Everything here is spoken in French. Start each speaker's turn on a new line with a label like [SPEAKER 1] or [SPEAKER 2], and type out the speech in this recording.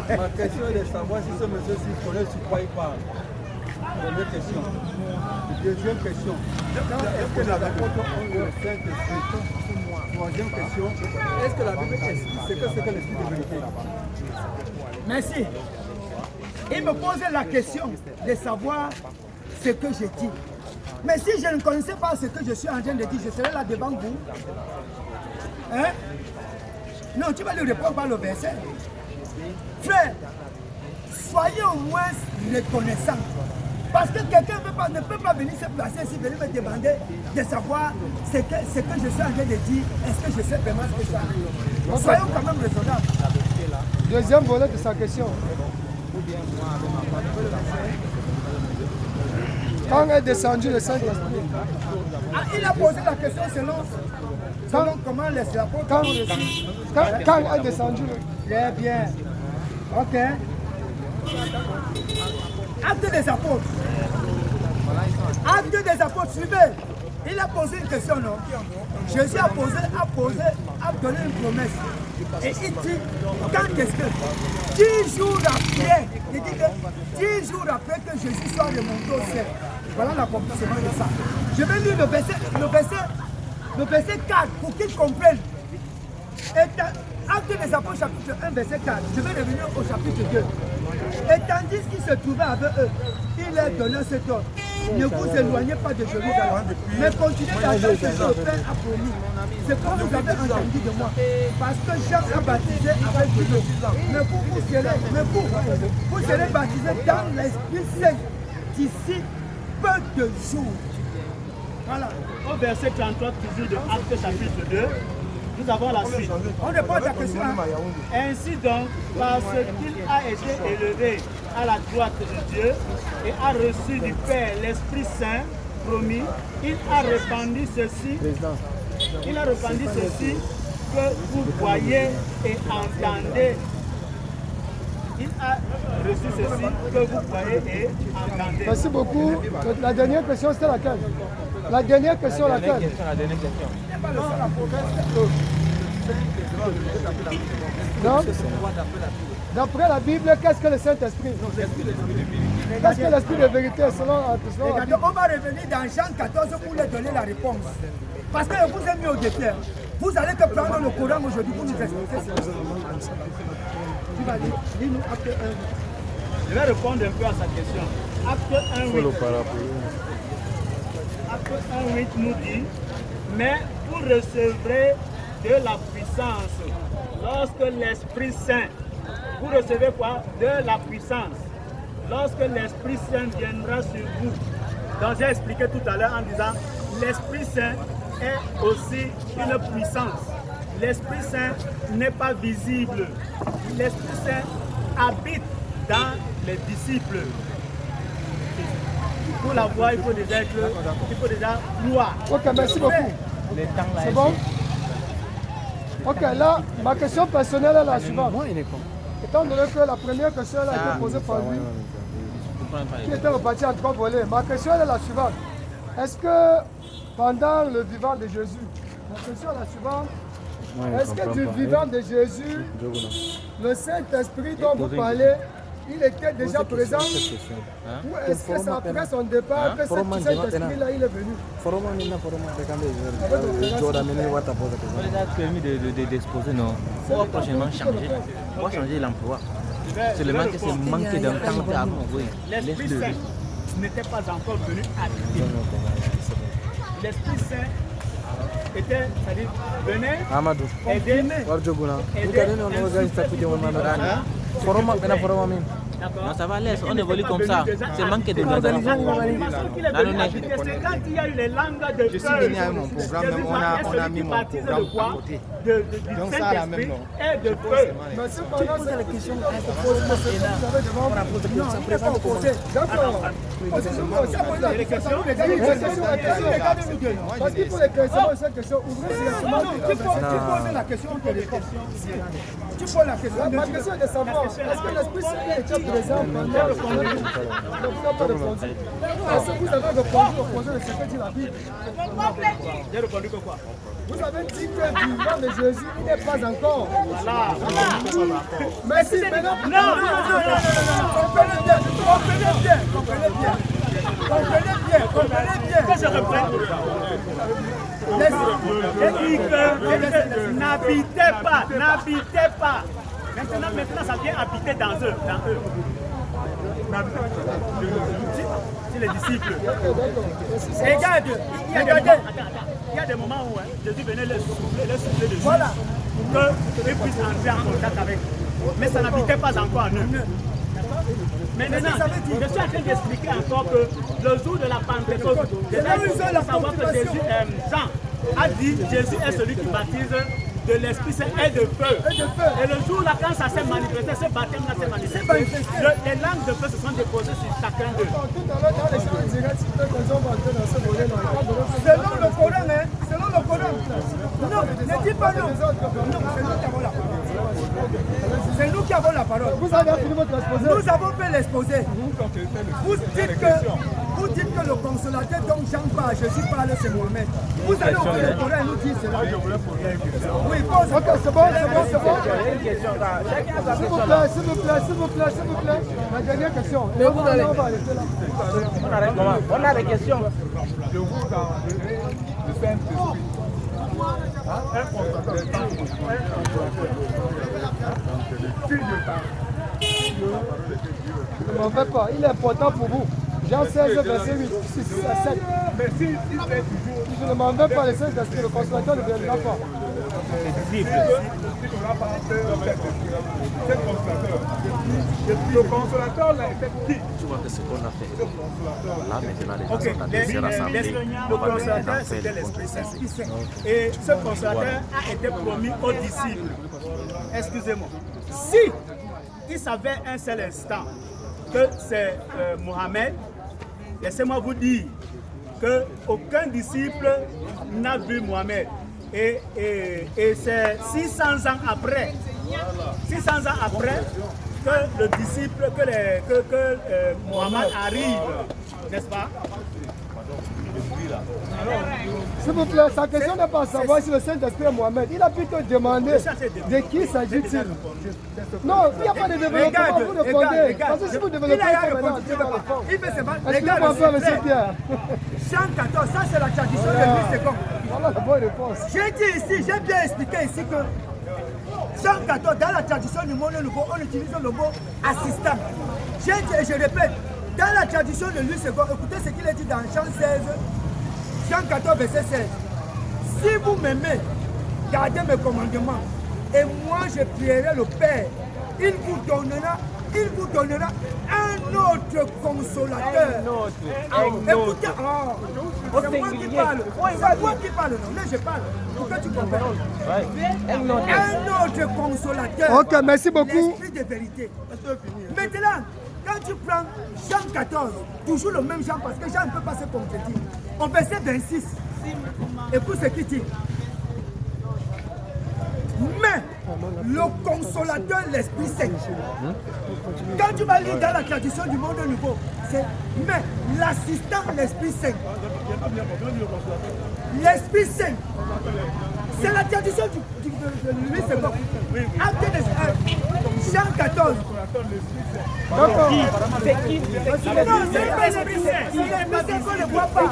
[SPEAKER 1] Ma question est de savoir si ce monsieur-ci connaît sur quoi il parle. Première question. Deuxième question. Est-ce que les apôtres ont le Saint-Esprit? Troisième question. Est-ce que la Bible explique ce que c'est que l'esprit de vérité?
[SPEAKER 2] Merci. Il me posait la question de savoir ce que je dis. Mais si je ne connaissais pas ce que je suis en train de dire, je serais là devant vous. Hein? Non, tu vas lui répondre par le verset. Frère, soyez au moins reconnaissants. Parce que quelqu'un ne peut pas venir se placer ici, venir me demander de savoir ce que je suis en train de dire. Est-ce que je sais vraiment ce que ça arrive? Soyons quand même raisonnables.
[SPEAKER 3] Deuxième volet de sa question. Quand est descendu le Saint-Esprit?
[SPEAKER 2] Il a posé la question selon comment les apôtres ont reçu.
[SPEAKER 3] Quand est descendu
[SPEAKER 2] Très bien. Ok. Acte des apôtres. Acte des apôtres, suivez. Il a posé une question, non? Jésus a donné une promesse. Et il dit, quand est-ce que 10 jours après, il dit que 10 jours après que Jésus soit remonté au ciel, voilà l'accomplissement de ça. Je vais lire le verset 4 pour qu'ils comprennent. Acte des apôtres, chapitre 1, verset 4. Je vais revenir au chapitre 2. Et tandis qu'il se trouvait avec eux, il leur donna cet ordre. Ne vous éloignez pas de Jérusalem, mais continuez d'attendre ce que le Père a promis. C'est comme vous avez entendu de moi. Parce que Jean a baptisé avec de l'eau. Mais vous serez baptisés dans l'Esprit Saint d'ici peu de jours. Voilà.
[SPEAKER 4] Au verset 33, toujours de Acte chapitre 2, nous avons la suite.
[SPEAKER 2] On répond à ta question.
[SPEAKER 4] Ainsi donc, parce qu'il a été élevé à la droite de Dieu et a reçu du Père l'Esprit Saint promis, il a répandu ceci que vous voyez et entendez. Il a reçu ceci que vous voyez et entendez.
[SPEAKER 3] Merci beaucoup. La dernière question, c'était laquelle? La dernière question, laquelle? Non. D'après la Bible, qu'est-ce que le Saint-Esprit? Qu'est-ce que l'Esprit de vérité selon la Bible?
[SPEAKER 2] On va revenir dans Jean 14 pour lui donner la réponse. Parce que je vous ai mis au défi. Vous allez que prendre le Coran aujourd'hui pour nous expliquer cela. Tu vas lire nous Acte 1.
[SPEAKER 4] Je vais répondre un peu à sa question. Acte 1, 8. Acte 1, 8 nous dit, mais vous recevrez de la puissance lorsque l'Esprit Saint, vous recevez quoi? De la puissance. Lorsque l'Esprit Saint viendra sur vous. Donc j'ai expliqué tout à l'heure en disant, l'Esprit Saint est aussi une puissance. L'Esprit Saint n'est pas visible. L'Esprit Saint habite dans les disciples. Pour la voir, il faut déjà voir.
[SPEAKER 3] Ok, merci beaucoup. C'est bon? Ok, là, ma question personnelle est la suivante. Étant donné que la première question a été posée par lui, qui était reparti en 3 volets, ma question est la suivante. Est-ce que pendant le vivant de Jésus, la question est la suivante, est-ce que du vivant de Jésus, le Saint-Esprit dont vous parlez, il était déjà présent? Ou est-ce que c'est après son départ que cet Saint-Esprit-là, il est venu?
[SPEAKER 5] On les a permis d'exposer, non? On va prochainement changer. On va changer l'emploi. Seulement que c'est manqué d'un temps à envoyer.
[SPEAKER 4] L'Esprit Saint n'était pas encore venu habiter. L'Esprit Saint était, c'est-à-dire, venait, aider.
[SPEAKER 5] Non, ça va laisser, on évolue comme ça. C'est manqué d'organisation.
[SPEAKER 4] Quand il y a eu les langues de
[SPEAKER 6] je suis venu avec mon programme, on a mis mon programme à côté.
[SPEAKER 4] Donc ça, la même non. Et de feu.
[SPEAKER 3] Mais cependant, c'est la question que vous avez devant vous. D'accord.
[SPEAKER 2] Les questions,
[SPEAKER 3] Parce qu'il faut les questions, cette question, ouvrez directement.
[SPEAKER 2] tu poses la question, on te répond. Tu poses la question.
[SPEAKER 3] Ma question est de savoir, est-ce que l'Esprit Saint était présent pendant le répondu? Est-ce que vous avez répondu au projet de ce que dit la Bible?
[SPEAKER 4] J'ai répondu que quoi?
[SPEAKER 3] Vous avez dit que du vivant de Jésus, il n'est pas encore.
[SPEAKER 4] Voilà.
[SPEAKER 3] Merci, maintenant.
[SPEAKER 2] Non. Comprenez bien.
[SPEAKER 4] Que je reprenne. J'ai dit que n'habitez pas. Maintenant, ça vient habiter dans eux. C'est les disciples.
[SPEAKER 2] Regarde,
[SPEAKER 4] Il y a des moments où Jésus venait les souffler dessus
[SPEAKER 2] voilà.
[SPEAKER 4] pour qu'ils puissent entrer en contact avec eux. Mais ça n'habitait pas encore en eux. Maintenant, je suis en train d'expliquer encore que le jour de la Pentecôte, il faut savoir que Jean a dit Jésus est celui qui baptise de l'Esprit Saint et de feu. Et le jour là, quand ça s'est manifesté, ce baptême-là s'est manifesté, les langues de feu se sont déposées sur chacun d'eux.
[SPEAKER 3] Tout à l'heure, dans les champs directs, si nous allons entrer dans ce volet-là,
[SPEAKER 2] Selon le Coran, selon le Coran. Non, ne dis pas non. C'est nous qui avons la parole.
[SPEAKER 3] Vous avez fini votre exposé.
[SPEAKER 2] Nous avons fait l'exposé. Vous dites que le consolateur dont Jean parle, Jésus parle, c'est Mohamed. Vous allez ouvrir le Coran et nous dire cela. Oui, pose.
[SPEAKER 3] Ok, c'est bon. S'il vous plaît. La dernière question.
[SPEAKER 6] Mais vous allez.
[SPEAKER 3] On va arrêter là.
[SPEAKER 6] On a des questions.
[SPEAKER 1] Je vous enverrai le Saint-Esprit.
[SPEAKER 3] Ne m'en faites pas, il est important pour vous. Jean 16, verset 8, 6 à 7.
[SPEAKER 1] Mais s'il fait toujours,
[SPEAKER 3] Je ne m'en veux pas le Saint-Esprit, le consolateur ne viendra pas.
[SPEAKER 1] le consolateur là, c'est qui?
[SPEAKER 5] Tu vois que ce qu'on a fait. Là, maintenant, les gens
[SPEAKER 4] Ok,
[SPEAKER 5] sont en train de se rassembler.
[SPEAKER 4] le consolateur, c'était l'Esprit Saint. Et ce consolateur a été promis aux disciples. Excusez-moi. Si il savait un seul instant que c'est Mohamed, laissez-moi vous dire qu'aucun disciple n'a vu Mohamed. Et c'est 600 ans après que le disciple, que Mohamed arrive, n'est-ce pas?
[SPEAKER 3] S'il vous plaît, sa question n'est pas à savoir si le Saint-Esprit est Mohamed. Il a plutôt demandé de qui s'agit-il. Non, il n'y a pas de développement, vous répondez. Parce que si vous développez, maintenant, Dieu va répondre. Excusez-moi un peu, monsieur Pierre.
[SPEAKER 2] Jean 14, ça c'est la tradition de Louis II.
[SPEAKER 3] Voilà la bonne réponse.
[SPEAKER 2] J'ai dit ici, j'ai bien expliqué ici que Jean 14, dans la tradition du monde nouveau, on utilise le mot assistant. J'ai dit et je répète, dans la tradition de Louis II, écoutez ce qu'il a dit dans Jean 16, Jean 14, verset 16. Si vous m'aimez, gardez mes commandements, et moi je prierai le Père, il vous donnera un autre consolateur. Écoutez, c'est moi qui parle. C'est moi qui parle, non, mais je parle. Pour que tu comprennes. Un autre consolateur.
[SPEAKER 3] Ok, merci beaucoup.
[SPEAKER 2] L'esprit de vérité. Maintenant, quand tu prends Jean 14, toujours le même Jean, parce que Jean ne peut pas se contredire. Au verset 26, écoute ce qu'il dit. Mais le consolateur, l'Esprit Saint. Quand tu vas lire dans la tradition du monde nouveau, c'est mais l'assistant, l'Esprit Saint. L'Esprit Saint. C'est la tradition de Louis II. Jean 14.
[SPEAKER 3] D'accord.
[SPEAKER 2] Non, c'est pas l'Esprit Saint. C'est l'Esprit Saint qu'on ne voit pas.